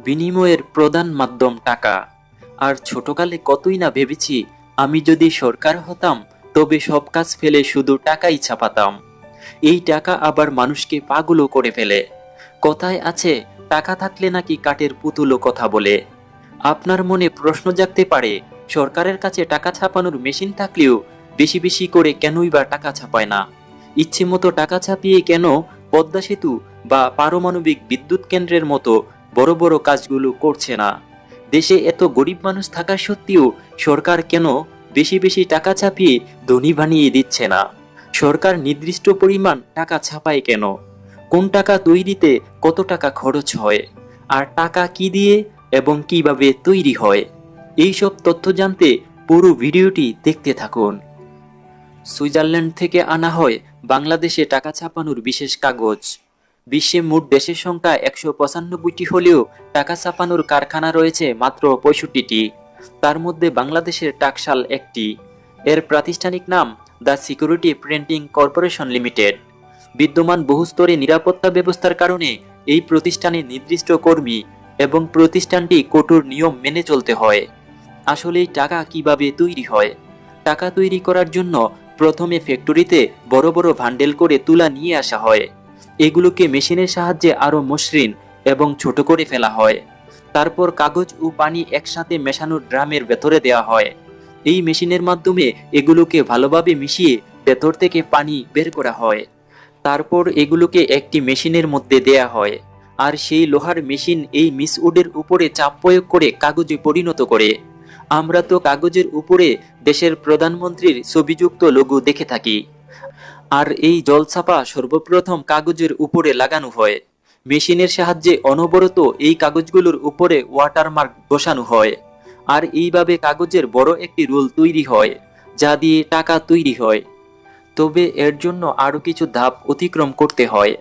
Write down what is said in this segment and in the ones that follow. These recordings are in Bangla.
বিনিময়ের প্রধান মাধ্যম টাকা। আর ছোটকালে কতই না ভেবেছি আমি যদি সরকার হতাম তবে সব কাজ ফেলে শুধু টাকাই ছাপাতাম। এই টাকা আবার মানুষকে পাগলও করে ফেলে। কথায় আছে, টাকা থাকলে নাকি কাঠের পুতুলও কথা বলে। আপনার মনে প্রশ্ন জাগতে পারে, সরকারের কাছে টাকা ছাপানোর মেশিন থাকলেও বেশি বেশি করে কেনই বা টাকা ছাপায় না? ইচ্ছে মতো টাকা ছাপিয়ে কেন পদ্মা সেতু বা পারমাণবিক বিদ্যুৎ কেন্দ্রের মতো বড় বড় কাজগুলো করছে না? দেশে এত গরিব মানুষ থাকা সত্ত্বেও সরকার কেন বেশি বেশি টাকা ছাপিয়ে ধনী বানিয়ে দিচ্ছে না? সরকার নির্দিষ্ট পরিমাণ টাকা ছাপায় কেন? কোন টাকা তৈরিতে কত টাকা খরচ হয়? আর টাকা কি দিয়ে এবং কিভাবে তৈরি হয়? এই সব তথ্য জানতে পুরো ভিডিওটি দেখতে থাকুন। সুইজারল্যান্ড থেকে আনা হয় বাংলাদেশে টাকা ছাপানোর বিশেষ কাগজ। বিশ্বে মোট দেশের সংখ্যা 195টি হলেও টাকা ছাপানোর কারখানা রয়েছে মাত্র 65টি। তার মধ্যে বাংলাদেশের টাকশাল একটি। এর প্রাতিষ্ঠানিক নাম the security printing corporation limited. বিদ্যমান বহুস্তরে নিরাপত্তা ব্যবস্থার কারণে এই প্রতিষ্ঠানে নির্দিষ্ট কর্মী এবং প্রতিষ্ঠানটি কঠোর নিয়ম মেনে চলতে হয়। আসলে টাকা কিভাবে তৈরি হয়? টাকা তৈরি করার জন্য প্রথমে ফ্যাক্টরিতে বড় বড় ভান্ডেল করে তুলা নিয়ে আসা হয়। এগুলোকে মেশিনের সাহায্যে আরো মসৃণ এবং ছোট করে ফেলা হয়। তারপর কাগজ ও পানি একসাথে মেশানো ড্রামের ভেতরে দেওয়া হয়। এই মেশিনের মাধ্যমে এগুলোকে ভালোভাবে মিশিয়ে ভেতর থেকে পানি বের করা হয়। তারপর এগুলোকে একটি মেশিনের মধ্যে দেয়া হয়, আর সেই লোহার মেশিন এই মিসউডের উপরে চাপ প্রয়োগ করে কাগজে পরিণত করে। আমরা তো কাগজের উপরে দেশের প্রধানমন্ত্রীর ছবিযুক্ত লোগো দেখে থাকি। আর এই জলছাপা সর্বপ্রথম কাগজের উপরে লাগানো হয়। মেশিনের সাহায্যে অনবরত এই কাগজগুলোর উপরে ওয়াটারমার্ক বসানো হয়। আর এইভাবে কাগজের বড় একটি রোল তৈরি হয়, যা দিয়ে টাকা তৈরি হয়। তবে এর জন্য আরো কিছু ধাপ অতিক্রম করতে হয়।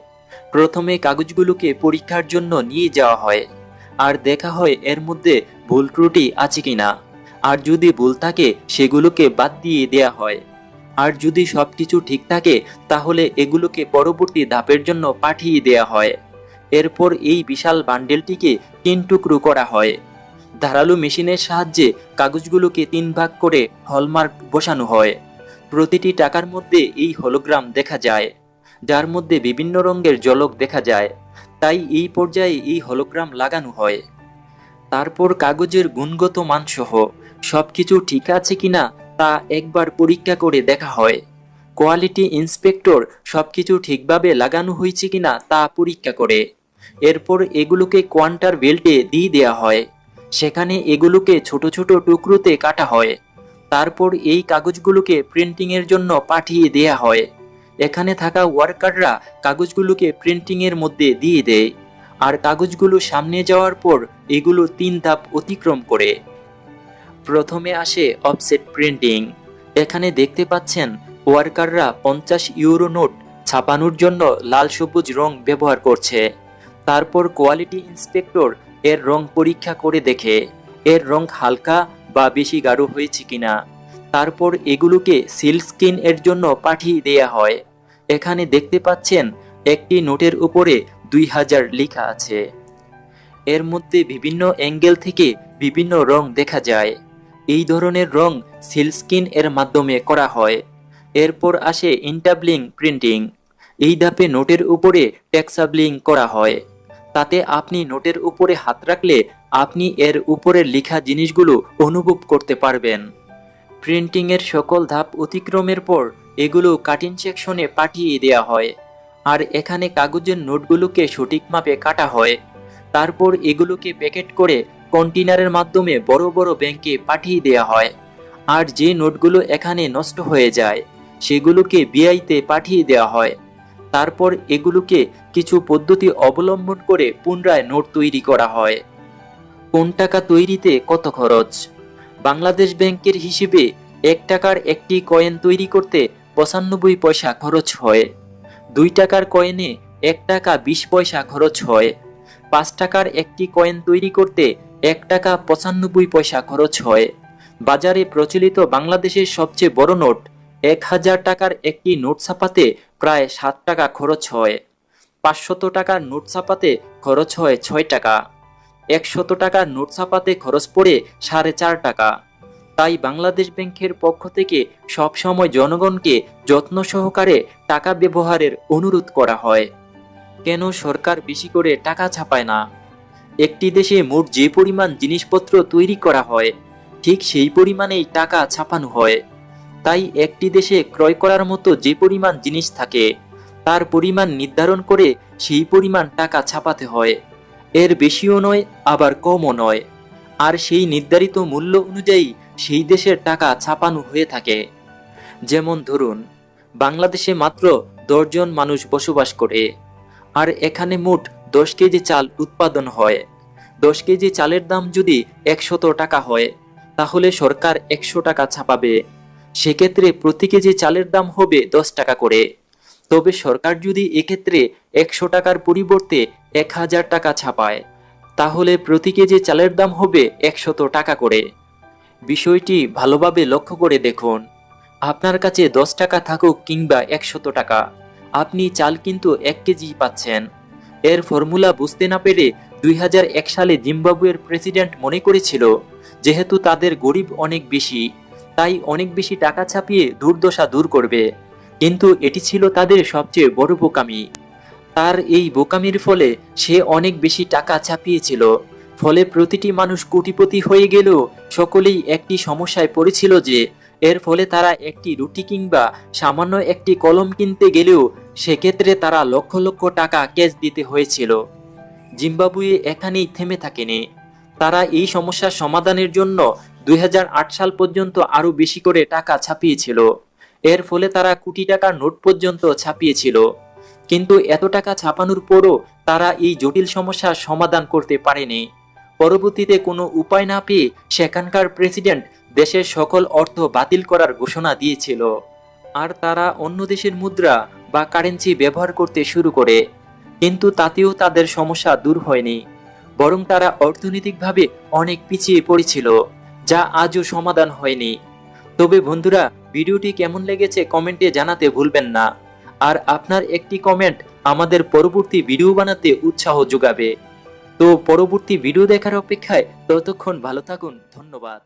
প্রথমে কাগজগুলোকে পরীক্ষার জন্য নিয়ে যাওয়া হয়, আর দেখা হয় এর মধ্যে ভুল ত্রুটি আছে কিনা। আর যদি ভুল থাকে সেগুলোকে বাদ দিয়ে দেয়া হয়। আর যদি সবকিছু ঠিক থাকে তাহলে এগুলোকে পরবর্তী ধাপের জন্য পাঠিয়ে দেয়া হয়। এরপর এই বিশাল বান্ডেলটিকে 3 টুকরো করা হয়। ধারালো মেশিনের সাহায্যে কাগজগুলোকে 3 ভাগ করে হলমার্ক বসানো হয়। প্রতিটি টাকার মধ্যে এই হলোগ্রাম দেখা যায়, যার মধ্যে বিভিন্ন রঙের ঝলক দেখা যায়। তাই এই পর্যায়ে এই হলোগ্রাম লাগানো হয়। তারপর কাগজের গুণগত মানসহ সবকিছু ঠিক আছে কিনা তা একবার পরীক্ষা করে দেখা হয়। কোয়ালিটি ইন্সপেক্টর সবকিছু ঠিকভাবে লাগানো হয়েছে কিনা তা পরীক্ষা করে। এরপর এগুলোকে কোয়ান্টার বেল্টে দিয়ে দেওয়া হয়। সেখানে এগুলোকে ছোট ছোট টুকরোতে কাটা হয়। তারপর এই কাগজগুলোকে প্রিন্টিংয়ের জন্য পাঠিয়ে দেয়া হয়। এখানে থাকা ওয়ার্কাররা কাগজগুলোকে প্রিন্টিংয়ের মধ্যে দিয়ে দেয়। আর কাগজগুলো সামনে যাওয়ার পর এগুলো 3 ধাপ অতিক্রম করে। প্রথমে আসে অফসেট প্রিন্টিং। এখানে দেখতে পাচ্ছেন ওয়ার্কাররা 50 ইউরো নোট ছাপানোর জন্য লাল সবুজ রং ব্যবহার করছে। তারপর কোয়ালিটি ইন্সপেক্টর এর রং পরীক্ষা করে দেখে এর রং হালকা বা বেশি গাঢ় হয়েছে কিনা। তারপর এগুলোকে সিল স্ক্রিন এর জন্য পাঠিয়ে দেয়া হয়। এখানে দেখতে পাচ্ছেন একটি নোটের উপরে 2000 লেখা আছে। এর মধ্যে বিভিন্ন অ্যাঙ্গেল থেকে বিভিন্ন রং দেখা যায়। এই ধরনের রং সিলস্ক্রিন এর মাধ্যমে করা হয়। এরপর আসে ইন্টাবলিং প্রিন্টিং। এই ধাপে নোটের উপরে টেক্সাবলিং করা হয়। তাতে আপনি নোটের উপরে হাত রাখলে আপনি এর উপরে লেখা জিনিসগুলো অনুভব করতে পারবেন। প্রিন্টিং এর সকল ধাপ অতিক্রমের পর এগুলো কাটিং সেকশনে পাঠিয়ে দেয়া হয়। আর এখানে কাগজের নোটগুলোকে সঠিক মাপে কাটা হয়। তারপর এগুলোকে প্যাকেট করে কন্টেইনারের মাধ্যমে বড় বড় ব্যাংকে পাঠিয়ে দেয়া হয়। আর যে নোটগুলো এখানে নষ্ট হয়ে যায় সেগুলোকে বিআইতে পাঠিয়ে দেওয়া হয়। তারপর এগুলোকে কিছু পদ্ধতি অবলম্বন করে পুনরায় নোট তৈরি করা হয়। কোন টাকা তৈরিতে কত খরচ? বাংলাদেশ ব্যাংকের হিসেবে 1 টাকার একটি কয়েন তৈরি করতে 95 পয়সা খরচ হয়। 2 টাকার কয়েনে 1 টাকা 20 পয়সা খরচ হয়। 5 টাকার একটি কয়েন তৈরি করতে 1 টাকা 95 পয়সা খরচ হয়। বাজারে প্রচলিত বাংলাদেশের সবচেয়ে বড় নোট 1000 টাকার একটি নোট ছাপাতে প্রায় 7 টাকা খরচ হয়। 500 টাকার নোট ছাপাতে খরচ হয় 6 টাকা। 100 টাকার নোট ছাপাতে খরচ পড়ে 4.5 টাকা। তাই বাংলাদেশ ব্যাংকের পক্ষ থেকে সবসময় জনগণকে যত্ন সহকারে টাকা ব্যবহারের অনুরোধ করা হয়। কেন সরকার বেশি করে টাকা ছাপায় না? একটি দেশে মোট যে পরিমাণ জিনিসপত্র তৈরি করা হয়, ঠিক সেই পরিমাণেই টাকা ছাপানো হয়। তাই একটি দেশে ক্রয় করার মতো যে পরিমাণ জিনিস থাকে, তার পরিমাণ নির্ধারণ করে সেই পরিমাণ টাকা ছাপাতে হয়। এর বেশিও নয়, আবার কমও নয়। আর সেই নির্ধারিত মূল্য অনুযায়ী সেই দেশের টাকা ছাপানো হয়ে থাকে। যেমন ধরুন, বাংলাদেশে মাত্র 10 জন মানুষ বসবাস করে, আর এখানে মোট 10 কেজি চাল উৎপাদন হয়। 10 কেজি চালের দাম যদি 100 টাকা হয়, তাহলে সরকার 100 টাকা ছাপাবে। সেক্ষেত্রে প্রতি কেজি চালের দাম হবে 10 টাকা করে। তবে সরকার যদি এক্ষেত্রে 100 টাকার পরিবর্তে 1000 টাকা ছাপায়, তাহলে প্রতি কেজি চালের দাম হবে 100 টাকা করে। বিষয়টি ভালোভাবে লক্ষ্য করে দেখুন। আপনার কাছে 10 টাকা থাকুক কিংবা 100 টাকা, আপনি চাল কিন্তু 1 কেজি পাচ্ছেন। এর ফর্মুলা বুঝতে না পেরে 2001 সালে জিম্বাবুয়ের প্রেসিডেন্ট মনে করেছিল, যেহেতু তাদের গরিব অনেক বেশি, তাই অনেক বেশি টাকা ছাপিয়ে দুর্দশা দূর করবে। কিন্তু এটি ছিল তাদের সবচেয়ে বড় বোকামি। তার এই বোকামির ফলে সে অনেক বেশি টাকা ছাপিয়েছিল। ফলে প্রতিটি মানুষ কোটিপতি হয়ে গেলেও সকলেই একটি সমস্যায় পড়েছিল যে, এর ফলে তারা একটি রুটি কিংবা সামান্য একটি কলম কিনতে গেলেও সেক্ষেত্রে তারা লক্ষ লক্ষ টাকা ক্যাশ দিতে হয়েছিল। জিম্বাবুয়ে এখানেই থেমে থাকেনি। তারা এই সমস্যার সমাধানের জন্য 2008 সাল পর্যন্ত আরো বেশি করে টাকা ছাপিয়েছিল। এর ফলে তারা কোটি টাকার নোট পর্যন্ত ছাপিয়েছিল। কিন্তু এত টাকা ছাপানোর পরও তারা এই জটিল সমস্যার সমাধান করতে পারেনি। পরবর্তীতে কোনো উপায় না পেয়ে সেখানকার প্রেসিডেন্ট দেশের সকল অর্থ বাতিল করার ঘোষণা দিয়েছিল। আর তারা অন্য দেশের মুদ্রা বা কারেন্সি ব্যবহার করতে শুরু করে। কিন্তু তাতেও তাদের সমস্যা দূর হয়নি, বরং তারা অর্থনৈতিকভাবে অনেক পিছিয়ে পড়েছিল, যা আজও সমাধান হয়নি। তবে বন্ধুরা, ভিডিওটি কেমন লেগেছে কমেন্টে জানাতে ভুলবেন না। আর আপনার একটি কমেন্ট আমাদের পরবর্তী ভিডিও বানাতে উৎসাহ যোগাবে। তো পরবর্তী ভিডিও দেখার অপেক্ষায় ততক্ষণ ভালো থাকুন। ধন্যবাদ।